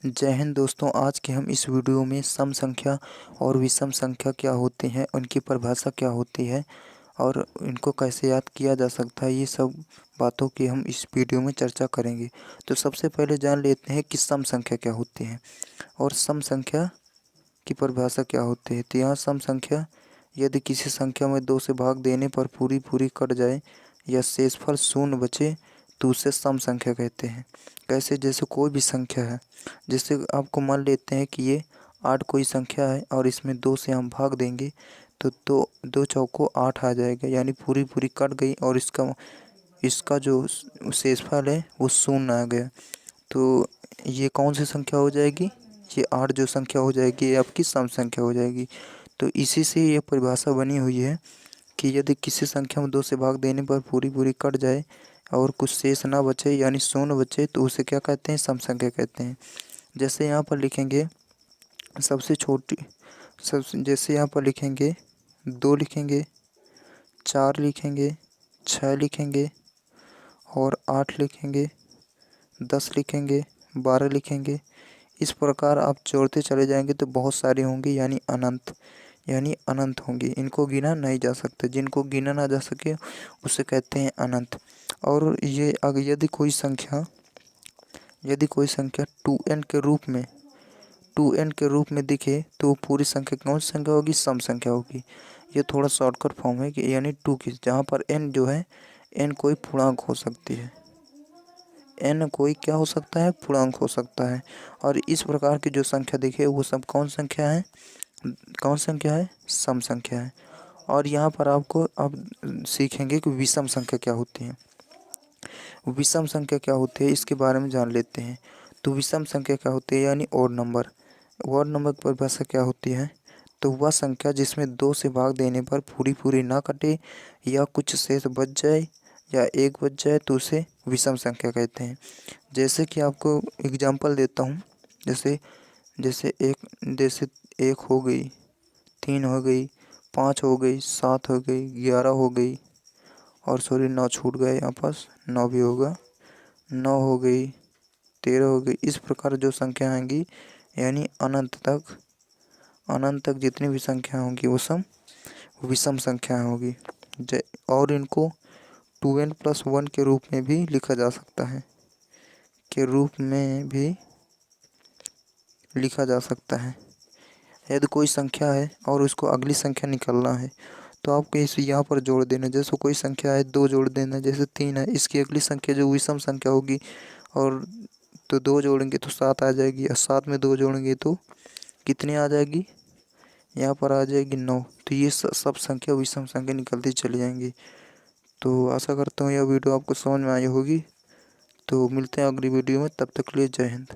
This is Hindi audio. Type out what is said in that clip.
जय हिंद दोस्तों। आज के हम इस वीडियो में सम संख्या और विषम संख्या क्या होती हैं, उनकी परिभाषा क्या होती है और इनको कैसे याद किया जा सकता है, ये सब बातों की हम इस वीडियो में चर्चा करेंगे। तो सबसे पहले जान लेते हैं कि सम संख्या क्या होती है और सम संख्या की परिभाषा क्या होती है। तो यहाँ सम संख्या यदि किसी संख्या में 2 से भाग देने पर पूरी पूरी कट जाए या शेषफल शून्य बचे तो उसे सम संख्या कहते हैं। कैसे? जैसे कोई भी संख्या है, जैसे आपको मान लेते हैं कि ये 8 कोई संख्या है और इसमें 2 से हम भाग देंगे तो दो दो चौको 8 आ जाएगा, यानी पूरी पूरी कट गई और इसका जो शेषफल है वो शून्य आ गया। तो ये कौन सी संख्या हो जाएगी? ये 8 जो संख्या हो जाएगी ये आपकी सम संख्या हो जाएगी। तो इसी से ये परिभाषा बनी हुई है कि यदि किसी संख्या में 2 से भाग देने पर पूरी पूरी कट जाए और कुछ शेष ना बचे यानी शून्य बचे तो उसे क्या कहते हैं? सम संख्या कहते हैं। जैसे यहाँ पर लिखेंगे सबसे छोटी जैसे यहाँ पर लिखेंगे 2 लिखेंगे, 4 लिखेंगे, 6 लिखेंगे और 8 लिखेंगे, 10 लिखेंगे, 12 लिखेंगे। इस प्रकार आप जोड़ते चले जाएंगे तो बहुत सारी होंगी यानी अनंत होंगी। इनको गिना नहीं जा सकता, जिनको गिना ना जा सके उसे कहते हैं अनंत। और ये अगर यदि कोई संख्या 2n के रूप में दिखे तो वो पूरी संख्या कौन सी संख्या होगी? सम संख्या होगी। ये थोड़ा शॉर्टकट फॉर्म है कि यानी 2 की, जहाँ पर n जो है n कोई पूर्णांक हो सकती है, n कोई क्या हो सकता है? पूर्णांक हो सकता है। और इस प्रकार की जो संख्या दिखे वो सब कौन संख्या है? सम संख्या है। और यहाँ पर आपको अब सीखेंगे कि विषम संख्या क्या होती है। विषम संख्या क्या होती है इसके बारे में जान लेते हैं। तो विषम संख्या क्या होती है? यानी ओड नंबर की परिभाषा क्या होती है? तो वह संख्या जिसमें 2 से भाग देने पर पूरी पूरी ना कटे या कुछ शेष बच जाए या 1 बच जाए तो उसे विषम संख्या कहते हैं। जैसे कि आपको एग्जांपल देता हूँ। जैसे जैसे जैसे 1 हो गई, 3 हो गई, 5 हो गई, 7 हो गई, 11 हो गई और 9 छूट गए, आपस 9 भी होगा, 9 हो गई, 13 हो गई। इस प्रकार जो संख्या आएंगी यानी अनंत तक जितनी भी संख्या होंगी वो सब विषम संख्याएं होगी। और इनको 2n+1 के रूप में भी लिखा जा सकता है। यदि कोई संख्या है और उसको अगली संख्या निकालना है तो आपको इस यहाँ पर जोड़ देना। जैसे कोई संख्या है 2 जोड़ देना, जैसे 3 है, इसकी अगली संख्या जो विषम संख्या होगी और तो 2 जोड़ेंगे तो 7 आ जाएगी और 7 में 2 जोड़ेंगे तो कितनी आ जाएगी? यहाँ पर आ जाएगी 9। तो ये सब संख्या विषम संख्या निकलती चली जाएंगी। तो आशा करता हूँ यह वीडियो आपको समझ में आई होगी। तो मिलते हैं अगली वीडियो में, तब तक के लिए जय हिंद।